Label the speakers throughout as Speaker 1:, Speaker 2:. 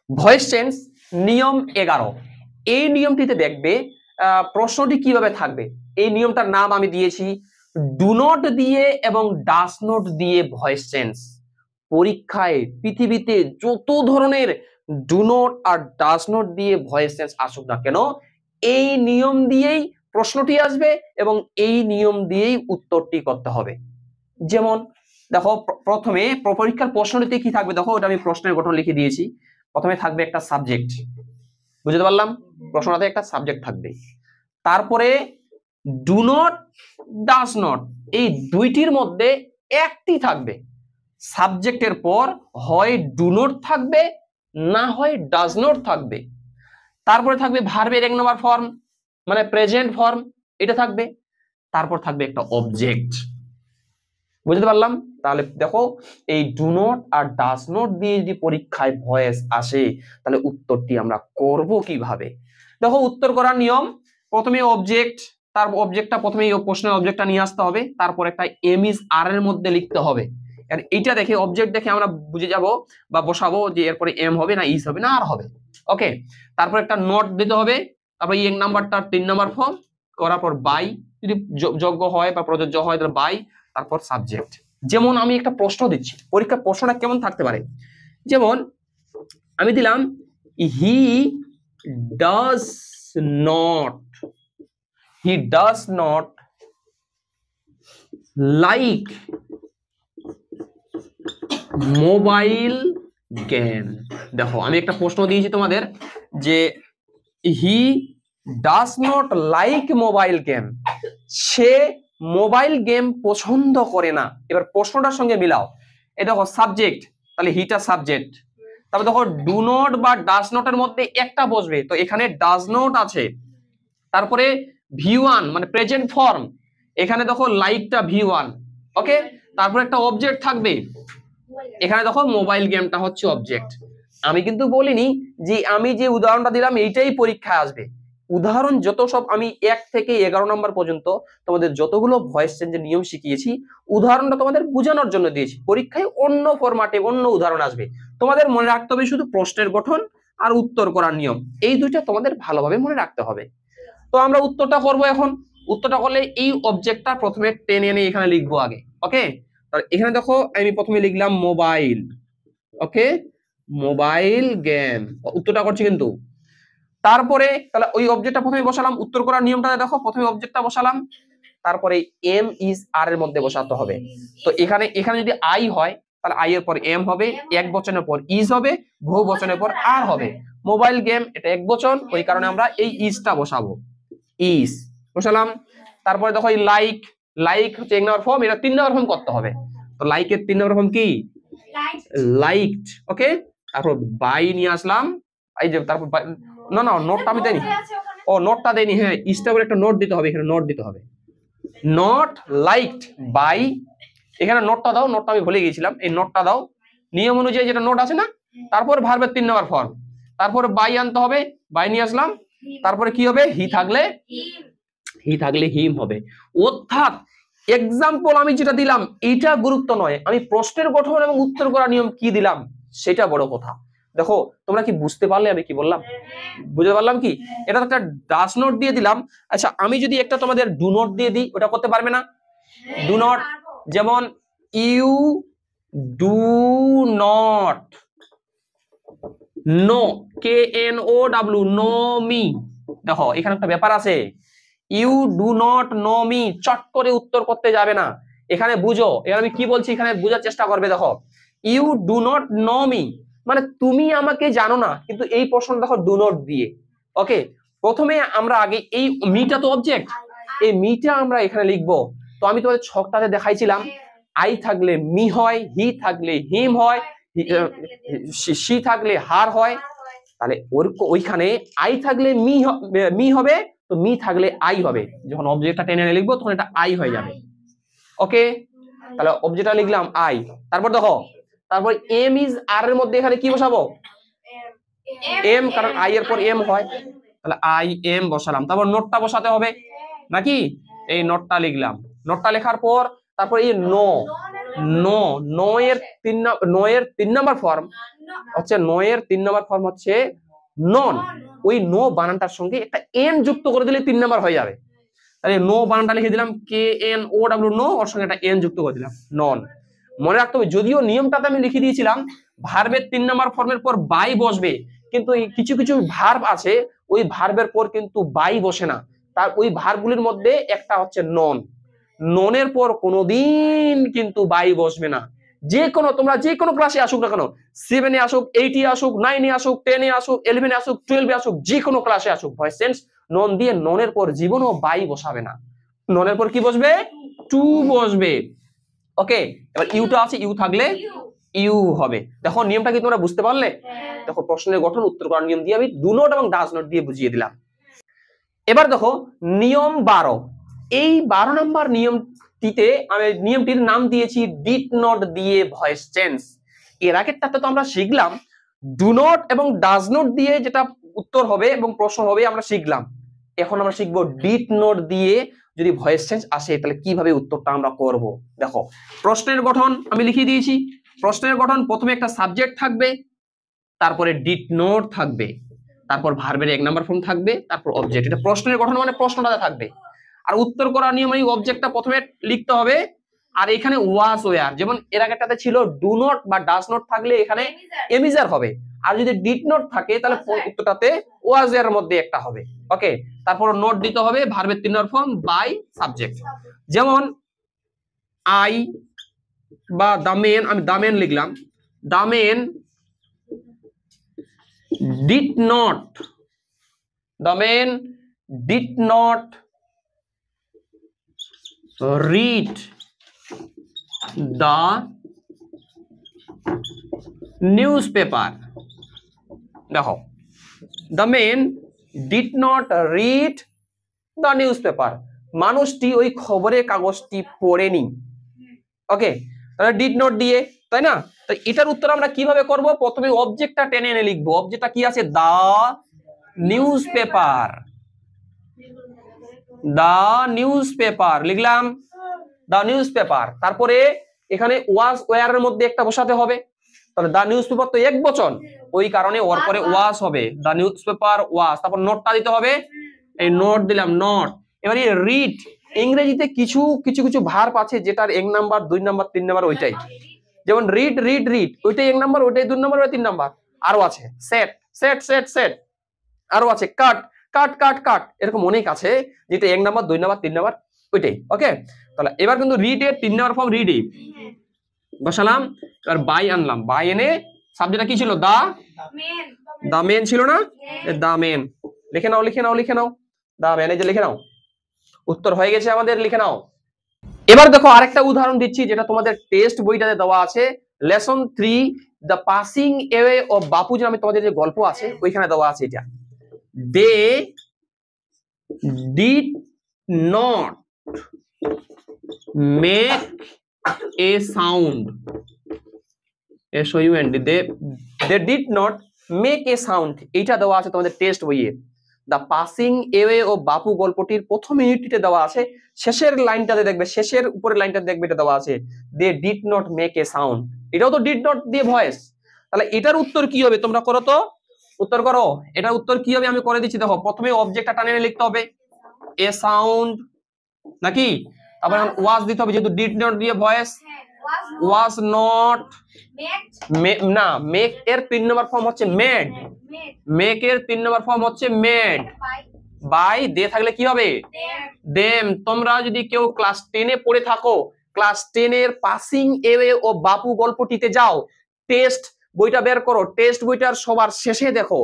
Speaker 1: Voice change নিয়ম 11। এই নিয়মটিতে দেখবে প্রশ্নটি কিভাবে থাকবে। এই নিয়মটার নাম আমি দিয়েছি ডু নট দিয়ে এবং ডাস নট দিয়ে ভয়েস চেঞ্জ। পরীক্ষায় পৃথিবীতে যত ধরনের ডু নট আর ডাস নট দিয়ে ভয়েস চেঞ্জ আসুক না কেন, এই নিয়ম দিয়েই প্রশ্নটি আসবে এবং এই নিয়ম দিয়েই উত্তরটি করতে হবে। যেমন দেখো, প্রথমে পরীক্ষার প্রশ্নটিতে কি থাকবে দেখো, ওটা আমি প্রশ্নের গঠন লিখে দিয়েছি। প্রথমে থাকবে একটা সাবজেক্ট, বুঝতে পারলাম, প্রশ্নটাতে একটা সাবজেক্ট থাকবে। তারপরে ডু নট ডাস নট, এই দুইটির মধ্যে একটি থাকবে। সাবজেক্টের পর হয় ডু নট থাকবে না হয় ডাজ নট থাকবে। তারপরে থাকবে ভার্বের 1 নম্বর ফর্ম মানে প্রেজেন্ট ফর্ম, এটা থাকবে। তারপর থাকবে একটা অবজেক্ট, বুঝতে পারলাম। তাহলে দেখো, এই ডু নট আর ডাজ নট দিয়ে যদি পরীক্ষায় ভয়েস আসে তাহলে উত্তরটি আমরা করব কিভাবে। দেখো, উত্তর করার নিয়ম, প্রথমে অবজেক্ট, তার অবজেক্টটা প্রথমে এই প্রশ্নের অবজেক্টটা নিয়ে আসতে হবে, তারপর একটা এম ইজ আর এর মধ্যে লিখতে হবে। আর এইটা দেখে, অবজেক্ট দেখে আমরা বুঝে যাব বা বসাবো যে এরপরে এম হবে না ইজ হবে না আর হবে। ওকে, তারপর একটা নট দিতে হবে, তারপর এই 1 নাম্বারটা 3 নাম্বার ফর্ম করার পর বাই, যদি যোগ্য হয় বা প্রযোজ্য হয় তাহলে বাই, তারপর সাবজেক্ট। যেমন আমি একটা প্রশ্ন দিচ্ছি, পরীক্ষার প্রশ্নটা কেমন থাকতে পারে, যেমন আমি দিলাম he does not like mobile game. দেখো, আমি একটা প্রশ্ন দিয়েছি তোমাদের যে he does not like mobile game, say mobile game পছন্দ করে না। এবার প্রশ্নটার সঙ্গে মিলাও, এটা দেখো সাবজেক্ট, তাহলে হিটা সাবজেক্ট। তারপর দেখো ডু নট বা ডাজ নটের মধ্যে একটা বসবে, তো এখানে ডাজ নট আছে। তারপরে ভি1 মানে প্রেজেন্ট ফর্ম, এখানে দেখো লাইকটা ভি1। ওকে, তারপর একটা অবজেক্ট থাকবে, এখানে দেখো মোবাইল গেমটা হচ্ছে অবজেক্ট। আমি কিন্তু বলিনি যে আমি যে উদাহরণটা দিলাম এইটাই পরীক্ষায় আসবে। উদাহরণ যত সব আমি 1 থেকে 11 নম্বর পর্যন্ত তোমাদের যতগুলো ভয়েস চেঞ্জের নিয়ম শিখিয়েছি, উদাহরণটা তোমাদের বোঝানোর জন্য দিয়েছি। পরীক্ষায় অন্য ফরম্যাটে অন্য উদাহরণ আসবে, তোমাদের মনে রাখতে হবে শুধু প্রশ্নের গঠন আর উত্তর করার নিয়ম, এই দুইটা তোমাদের ভালোভাবে মনে রাখতে হবে। তো আমরা উত্তরটা করব এখন। উত্তরটা করলে এই অবজেক্টটা প্রথমে টেনে এনে এখানে লিখবো আগে। ওকে, এখানে দেখো আমি প্রথমে লিখলাম মোবাইল। ওকে, মোবাইল গেম, উত্তরটা করছি কিন্তু। তারপরে তাহলে ওই অবজেক্টটা প্রথমে বসালাম, উত্তর করার নিয়মটা দেখো, প্রথমে অবজেক্টটা বসালাম, তারপরে এম ইজ আর এর মধ্যে বসাতে হবে। তো এখানে যদি আই হয় তাহলে আই এর পর এম হবে, এক বচনের পর ইজ হবে, বহু বচনের পর আর হবে। মোবাইল গেম এটা এক বচন, ওই কারণে আমরা এই ইজটা বসাবো, ইজ বসালাম। তারপরে দেখো এই লাইক হচ্ছে 1 নম্বর ফর্ম, এটা 3 নম্বর ফর্ম করতে হবে। তো লাইকের 3 নম্বর ফর্ম কি লাইকড। ওকে, তারপর বাই নিয়ে আসলাম, এই যে তারপর না নোটটা আমি দেইনি, ও নোটটা দেইনি, হ্যাঁ ইজটা করে একটা নোট দিতে হবে, এখানে নোট দিতে হবে, নট লাইকড বাই। এখানে নোটটা দাও, নোটটা আমি ভুলে গিয়েছিলাম, এই নোটটা দাও নিয়ম অনুযায়ী, যেটা নোট আছে না। তারপর ভার্বের 3 নম্বর ফর্ম, তারপরে বাই আনতে হবে, বাই নিয়ে আসলাম। তারপরে কি হবে, হি থাকলে হিম হবে। অর্থাৎ এক্সাম্পল আমি যেটা দিলাম এটা গুরুত্ব নয়, আমি প্রশ্নের গঠন এবং উত্তর করার নিয়ম কি দিলাম সেটা বড় কথা। দেখো, তোমরা কি বুঝতে পারলে আমি কি বললাম, বুঝতে পারলাম কি? এটা একটা ডাস নোট দিয়ে দিলাম। আচ্ছা, আমি যদি একটা তোমাদের ডু নোট দিয়ে দিই, ওটা করতে পারবে না? ডু নট, যেমন you do not know, KNOW know me. দেখো, এখানে একটা ব্যাপার আছে, you do not know me চট করে উত্তর করতে যাবে না, এখানে বুঝো। এবার আমি কি বলছি এখানে বোঝার চেষ্টা করবে। দেখো, you do not know me মানে তুমি আমাকে জানো না, কিন্তু এই প্রশ্নটা দেখো ডু নট দিয়ে। ওকে, প্রথমে আমরা আগে এই মিটা তো অবজেক্ট, এই মিটা আমরা এখানে লিখবো। তো আমি তোমাদের ছকটাতে দেখাইছিলাম, আই থাকলে মি হয়, হি থাকলে হিম হয়, সি থাকলে হার হয়। তাহলে ওইখানে আই থাকলে মি হবে, তো মি থাকলে আই হবে। যখন অবজেক্টটা টেনে লিখবো তখন এটা আই হয়ে যাবে। ওকে, তাহলে অবজেক্টটা লিখলাম আই। তারপর দেখো, তারপর এম ইজ আর এর মধ্যে এখানে কি বসাবো, এম, কারণ আই এর পর এম হয়, তাহলে আই এম বসালাম। তারপর নোটটা বসাতে হবে নাকি, এই নোটটা লিখলাম। নোটটা লেখার পর তারপর এই নো এর 3 নম্বর ফর্ম, হচ্ছে নো এর 3 নম্বর ফর্ম হচ্ছে নন। ওই নো বানানটার সঙ্গে একটা এন যুক্ত করে দিলে 3 নম্বর হয়ে যাবে। তাহলে নো বানানটা লিখে দিলাম KNOW, নো, ওর সঙ্গে একটা এন যুক্ত করে দিলাম, নন। মনে রাখতে হবে, যদিও নিয়মটাতে আমি লিখে দিয়েছিলাম ভার্বের 3 নম্বর ফর্মের পর বাই বসবে, কিন্তু এই কিছু কিছু ভার্ব আছে ওই ভার্বের পর কিন্তু বাই বসে না। তার ওই ভার্বগুলির মধ্যে একটা হচ্ছে নন। ননের পর কোনোদিন কিন্তু বাই বসবে না। যে কোনো তোমরা যে কোনো ক্লাসে আসুক না কেন, 7 এ আসুক, 8 এ আসুক, 9 এ আসুক, 10 এ আসুক, 11 এ আসুক, 12 এ আসুক, যে কোনো ক্লাসে আসুক, ভয়েস চেঞ্জ নন দিয়ে ননের পর জীবনও বাই বসাবে না। ননের পর কি বসবে? টু বসবে। ওকে, এবার ইউটা আছে, ইউ থাকলে ইউ হবে। দেখো নিয়মটা কি তোমরা বুঝতে পারলে? দেখো প্রশ্নের গঠন উত্তর করার নিয়ম দিয়ে আমি ডু নট এবং ডাজ নট দিয়ে বুঝিয়ে দিলাম। এবার দেখো নিয়ম 12। এই 12 নম্বর নিয়মটিতে আমি নিয়মটির নাম দিয়েছি ডিড নট দিয়ে ভয়েস চেঞ্জ। এর আগেরটাতে তো আমরা শিখলাম ডু নট এবং ডাজ নট দিয়ে যেটা উত্তর হবে এবং প্রশ্ন হবে আমরা শিখলাম। এখন আমরা শিখবো ডিড নট দিয়ে যদি ভয়েস চেঞ্জ আসে তাহলে কিভাবে উত্তরটা আমরা করব। দেখো প্রশ্নের গঠন আমি লিখিয়ে দিয়েছি। প্রশ্নের গঠন প্রথমে একটা সাবজেক্ট থাকবে, তারপরে ডিড নট থাকবে, তারপর ভার্বের 1 নম্বর ফর্ম থাকবে, তারপর অবজেক্ট। এটা প্রশ্নের গঠন মানে প্রশ্নটা থাকবে। আর উত্তর করার নিয়ম এই অবজেক্টটা প্রথমে লিখতে হবে, আর এখানে ওয়াজ ওয়্যার, যেমন এর আগেরটাতে ছিল ডু নট বা ডাজ নট থাকলে এখানে এমিজার হবে, আর যদি ডিড নট থাকে তাহলে উত্তরটাতে ওয়াজ ওয়্যার মধ্যে একটা হবে। ওকে, তারপর নোট দিতে হবে ভার্বের 3 নম্বর ফর্ম বাই সাবজেক্ট। যেমন আই বা দা মেন, আমি দা মেন লিখলাম, দা main did not, the man did not read the newspaper. দেখো the man did not read the newspaper, মানুষটি ওই খবরের কাগজটি পড়েনি। ওকে, তাহলে ডিড নট দিয়ে, তাই না? তো এটার উত্তর আমরা কিভাবে করব? প্রথমে অবজেক্টটা টেনে এনে লিখবো। অবজেক্টটা কি আছে? The newspaper, the newspaper লিখলাম, দা নিউজ পেপার। তারপরে এখানে ওয়াজ ওয়্যার এর মধ্যে একটা বসাতে হবে, তাহলে দা নিউজ পেপার তো এক বচন, ওই কারণে ওর পরে ওয়াজ হবে, দা নিউজ পেপার ওয়াজ। তারপর নোটটা দিতে হবে, এই নোট দিলাম, নোট। এবারে রিড, ইংরেজিতে কিছু কিছু কিছু ভার্ব আছে যেটার 1 নাম্বার 2 নাম্বার 3 নাম্বার ওইটাই, যেমন রিড রিড রিড, ওইটাই 1 নাম্বার, ওইটাই 2 নাম্বার, ওইটাই 3 নাম্বার। আরো আছে সেট সেট সেট সেট, আরো আছে কাট কাট কাট কাট, এরকম অনেক আছে যেটা 1 নাম্বার 2 নাম্বার 3 নাম্বার ওইটাই। ওকে, তাহলে এবার কিন্তু রিড এর 3 নাম্বার ফর্ম রিড বসালাম। এবার বাই আনলাম, বাই এনে সাবজেক্টটা কি ছিল? দা মেন, দা মেন ছিল না? দা মেন লিখে নাও লিখে নাও লিখে নাও, দা মেন, এই যে লিখে নাও। উত্তর হয়ে গেছে আমাদের, লিখে নাও। এবার দেখো আরেকটা উদাহরণ দিচ্ছি যেটা তোমাদের টেস্ট বইটাতে দেওয়া আছে, lesson 3 the passing away of Bapuji নামে তোমাদের যে গল্প আছে ওইখানে দেওয়া আছে এটা, they did not make a sound, SOUND, they did not make a sound, এইটা দেওয়া আছে তোমাদের টেস্ট বইয়ে। দ্য পাসিং অ্যাওয়ে ও বাপু গল্পটির প্রথম ইউনিটে দেওয়া আছে, শেষের লাইনটাতে দেখবে, শেষের উপরের লাইনটাতে দেখবে এটা দেওয়া আছে they did not make a sound, এটাও তো ডিড নট দিয়ে ভয়েস। তাহলে এটার উত্তর কি হবে তোমরা করো তো, উত্তর করো। এটার উত্তর কি হবে আমি করে দিচ্ছি। দেখো প্রথমে অবজেক্টটা টানে লিখতে হবে এ সাউন্ড নাকি, তারপর ওয়াজ দিতে হবে যেহেতু ডিড নট দিয়ে ভয়েস, ওয়াজ নট, না মেক এর 3 নম্বর ফর্ম হচ্ছে মেড, মেক এর 3 নম্বর ফর্ম হচ্ছে মেড, বাই দে থাকলে কি হবে? দেম। তোমরা যদি কেউ ক্লাস 10 এ পড়ে থাকো, ক্লাস 10 এর পাসিং অ্যাওয়ে ও বাপু গল্পটিতে যাও, টেস্ট বইটা বের করো, টেস্ট বইটার সবার শেষে দেখো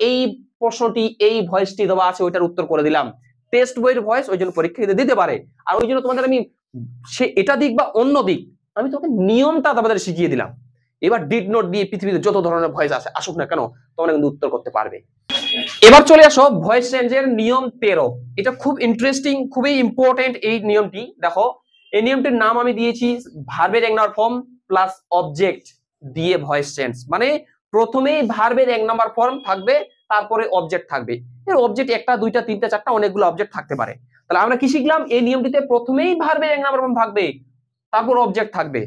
Speaker 1: এই প্রশ্নটি, এই ভয়েসটি দেওয়া আছে, ওইটার উত্তর করে দিলাম। টেস্ট বইয়ের ভয়েস ওই জন্য পরীক্ষা দিতে পারে, আর ওই জন্য তোমাদের আমি সে এটা দিক বা অন্য দিক আমি তোমাকে নিয়মটা তোমাদের শিখিয়ে দিলাম। এবার ডিড নট দিয়ে পৃথিবীতে যত ধরনের ভয়েস আছে আসুক না কেন তোমরা কিন্তু উত্তর করতে পারবে। এবার চলে আসো ভয়েস চেঞ্জের নিয়ম 13। এটা খুব ইন্টারেস্টিং, খুবই ইম্পর্টেন্ট এই নিয়মটি। দেখো এই নিয়মটির নাম আমি দিয়েছি ভার্বের 1 নম্বর ফর্ম প্লাস অবজেক্ট দিয়ে ভয়েস চেঞ্জ, মানে প্রথমেই ভার্বের 1 নম্বর ফর্ম থাকবে, তারপরে অবজেক্ট থাকবে। এর অবজেক্ট 1টা 2টা 3টা 4টা অনেকগুলো অবজেক্ট থাকতে পারে। তাহলে আমরা কি শিখলাম? এই নিয়মটিতে প্রথমেই ভার্বের 1 নম্বর ফর্ম থাকবে, তারপর অবজেক্ট থাকবে।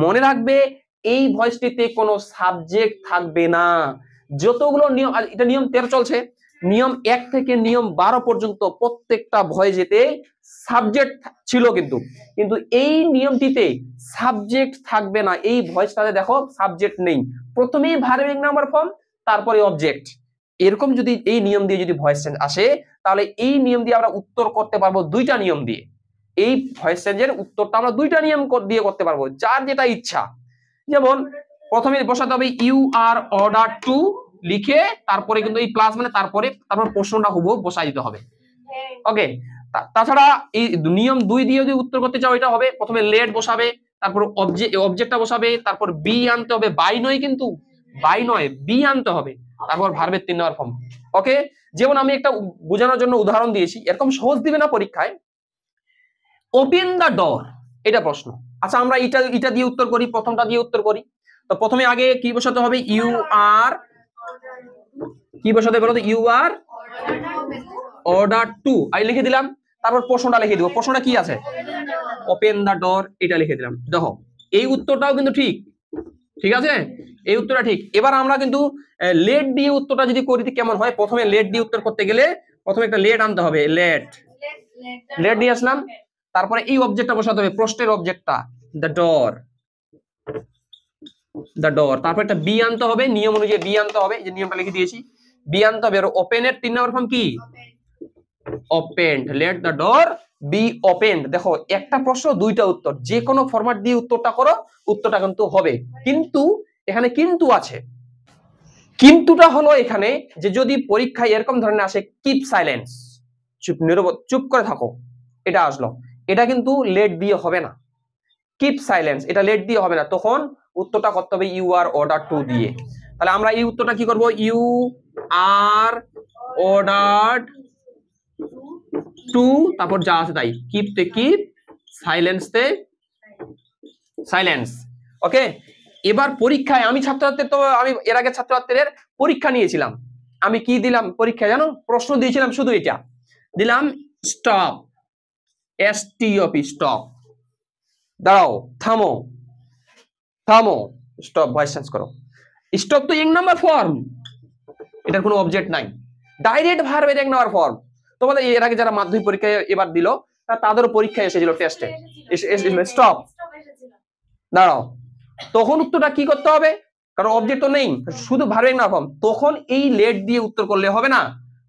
Speaker 1: মনে রাখবে এই ভয়েসটিতে কোনো সাবজেক্ট থাকবে না। যতগুলো নিয়ম, এটা নিয়ম 13 চলছে, নিয়ম 1 থেকে নিয়ম 12 পর্যন্ত প্রত্যেকটা ভয়েসেতে সাবজেক্ট ছিল, কিন্তু এই নিয়মটিতে সাবজেক্ট থাকবে না। এই ভয়েসটাতে দেখো সাবজেক্ট নেই, প্রথমেই ভার্ব নাম্বার ফর্ম, তারপরে অবজেক্ট। এরকম যদি এই নিয়ম দিয়ে যদি ভয়েস চেঞ্জ আসে, তাহলে এই নিয়ম দিয়ে আমরা উত্তর করতে পারবো দুইটা নিয়ম দিয়ে। এই ভয়েস চেঞ্জের উত্তরটা আমরা দুইটা নিয়ম দিয়ে করতে পারবো, যার যেটা ইচ্ছা। যেমন প্রথমে বসাতে হবে ইউ আর অর্ডার টু লিখে, তারপরে কিন্তু এই প্লাস মানে তারপর প্রশ্নটা হুবহু বসাই দিতে হবে। ওকে, তাছাড়া এই নিয়ম 2 দিয়ে যদি উত্তর করতে চাও, এটা হবে প্রথমে লেট বসাবে, তারপর অবজেক্টটা বসাবে, তারপর বি আনতে হবে, বাই নয় কিন্তু, বাই নয় বি আনতে হবে, তারপর ভার্বের 3 নম্বর ফর্ম। ওকে, যেমন আমি একটা বোঝানোর জন্য উদাহরণ দিয়েছি, এরকম সহজ দিবে না পরীক্ষায়। ওপেন দা ডোর, এটা প্রশ্ন। আচ্ছা, আমরা এটা দিয়ে উত্তর করি, প্রথমটা দিয়ে উত্তর করি। তো প্রথমে আগে কি বসাতে হবে, ইউ আর, কি বসাতে বলো তো, ইউ আর অর্ডার টু, আমি লিখে দিলাম, তারপর প্রশ্নটা লিখে দিব। প্রশ্নটা কি আছে, ওপেন দা ডোর, এটা লিখে দিলাম। দেখো এই উত্তরটাও কিন্তু ঠিক আছে, এই উত্তরটা ঠিক। এবার আমরা কিন্তু লেট দিয়ে উত্তরটা যদি করি কেমন হয়, প্রথমে লেট দিয়ে উত্তর করতে গেলে প্রথমে একটা লেট আনতে হবে, লেট নিয়ে আসলাম, তারপরে এই অবজেক্টটা বসাতে হবে, প্রশ্নের অবজেক্টটা, দ্য ডোর, তারপর একটা বি আনতে হবে, নিয়ম অনুযায়ী বি আনতে হবে, যে নিয়মটা লিখে দিয়েছি, বি আনতে হবে। আর ওপেনের 3 নম্বর ফর্ম কি, opened, let the door be opened. দেখো একটা প্রশ্ন দুইটা উত্তর, যে কোনো ফরম্যাট দিয়ে উত্তরটা করো, উত্তরটা কিন্তু হবে। কিন্তু এখানে কিন্তু আছে, কিন্তুটা হলো এখানে যে যদি পরীক্ষায় এরকম ধরনের আসে, কিপ সাইলেন্স, চুপ করে থাকো, এটা আসলো, এটা কিন্তু লেট দিয়ে হবে না। কিপ সাইলেন্স, এটা লেট দিয়ে হবে না, তখন উত্তরটা করতে হবে ইউ আর অর্ডার টু দিয়ে। তাহলে আমরা এই উত্তরটা কি করব, ইউ আর অর্ডার টু, তারপর যা আছে তাই, কিপ তে কিপ, সাইলেন্স তে সাইলেন্স। ওকে, এবার পরীক্ষায় আমি এর আগে ছাত্রছাত্রীদের পরীক্ষা নিয়েছিলাম, আমি কি দিলাম পরীক্ষায় জানো, প্রশ্ন দিয়েছিলাম শুধু এটা দিলাম, স্টপ, এসটিওপি, স্টপ, দাঁড়াও, থামো, স্টপ, ভয়েস চেঞ্জ করো। স্টপ তো 1 নাম্বার ফর্ম, এটার কোনো অবজেক্ট নাই, ডাইরেক্ট ভার্বের 1 নাম্বার ফর্ম। তোমাদের এর আগে যারা মাধ্যমিক পরীক্ষায় এবার দিল, তাদেরও পরীক্ষায় এসেছিল, টেস্টে স্টপ, দাঁড়াও। তখন উত্তরটা কি করতে হবে, কারণ অবজেক্ট তো নেই, শুধু ভার্বের 1 নাম্বার ফর্ম। তখন এই লেট দিয়ে উত্তর করলে হবে না,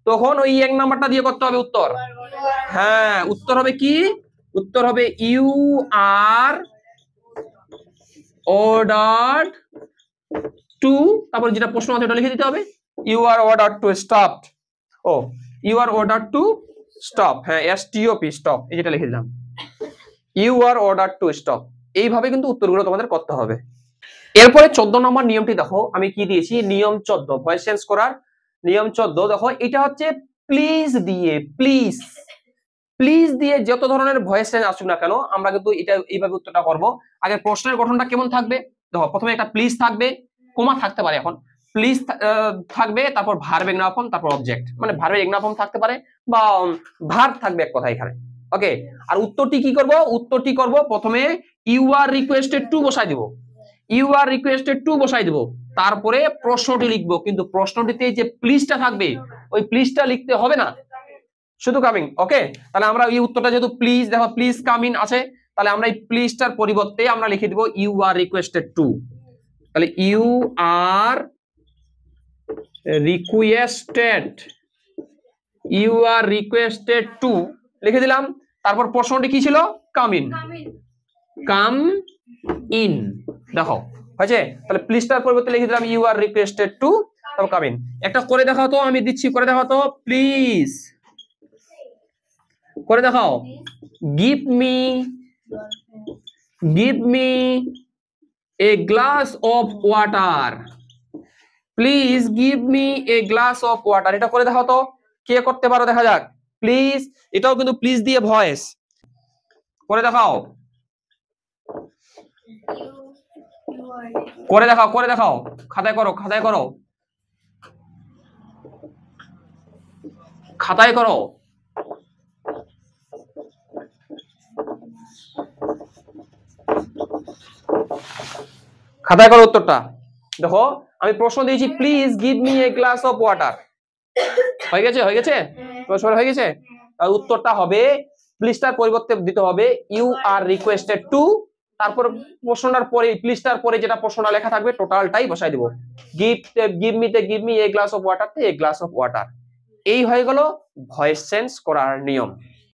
Speaker 1: তখন ওই 1 নাম্বারটা দিয়ে করতে হবে উত্তর। হ্যাঁ, উত্তর হবে কি, উত্তর হবে ইউ আর অর্ডার টু, তারপর যেটা প্রশ্ন আছে ওটা লিখে দিতে হবে, you are order to stop, ও you are order to stop, হ্যাঁ এসটিওপি, স্টপ, এই যেটা লিখে দিলাম, you are order to stop. এইভাবে কিন্তু উত্তরগুলো তোমাদের করতে হবে। এরপরে 14 নম্বর নিয়মটি দেখো, আমি কি দিয়েছি, নিয়ম 14, ভয়েস চেঞ্জ করার নিয়ম 14। দেখো এটা হচ্ছে প্লিজ দিয়ে, প্লিজ দিয়ে যত ধরনের ভয়েস চেঞ্জ আসুক না কেন, আমরা কিন্তু এটা এইভাবে উত্তরটা করব। আগে প্রশ্নের গঠনটা কেমন থাকবে, দেখো প্রথমে একটা প্লিজ থাকবে, কোমা থাকতে পারে, এখন প্লিজ থাকবে, তারপর ভার্ব নাম্বার ফর্ম, তারপর অবজেক্ট, মানে ভার্বের নাম্বার ফর্ম থাকতে পারে বা ভার্ব থাকবে এক কথা এখানে। ওকে, আর উত্তরটি কি করব, উত্তরটি করব প্রথমে ইউ আর রিকোয়েস্টেড টু বসাই দিব, ইউ আর রিকোয়েস্টেড টু বসাই দিব, তারপরে প্রশ্নটি লিখবো, কিন্তু প্রশ্নটিতে যে প্লিজটা থাকবে, ওই প্লিজটা লিখতে হবে না, শুধু কামিং। ওকে, তাহলে আমরা এই উত্তরটা যেহেতু প্লিজ, দেখো প্লিজ কামিং আছে, তাহলে আমরা এই প্লিজটার পরিবর্তে আমরা লিখে দিব ইউ আর রিকোয়েস্টেড টু। তাহলে ইউ আর রিকোয়েস্টেড টু লিখে দিলাম, তারপর প্রশ্নটি কি ছিল, কাম ইন, দেখো হয়েছে। তাহলে প্লিজটার পরিবর্তে লিখে দিলাম ইউ আর রিকোয়েস্টেড টু, তারপর কাম ইন। একটা করে দেখাও তো, আমি দিচ্ছি, করে দেখাও তো প্লিজ, করে দেখাও, give me a glass of water, please give me a glass of water. এটা করে দেখাও তো, কে করতে পারো দেখা যাক, প্লিজ, এটাও কিন্তু প্লিজ দিয়ে ভয়েস, করে দেখাও, করে দেখাও, খাতায় করো, খাতায় করো। খাতায় করো উত্তরটা। দেখো আমি প্রশ্ন দিয়েছি please give me a glass of water, হয়ে গেছে হয়ে গেছে প্রশ্ন হয়ে গেছে। আর উত্তরটা হবে প্লিজটার পরিবর্তে দিতে হবে ইউ আর রিকোয়েস্টেড টু, তারপর প্রশ্নটার পরে প্লিজটার পরে যেটা প্রশ্নটা লেখা থাকবে টোটালটাই বসাই দিব। Give me a glass of water, a glass of water. এই হয়ে গেল ভয়েস চেঞ্জ করার নিয়ম।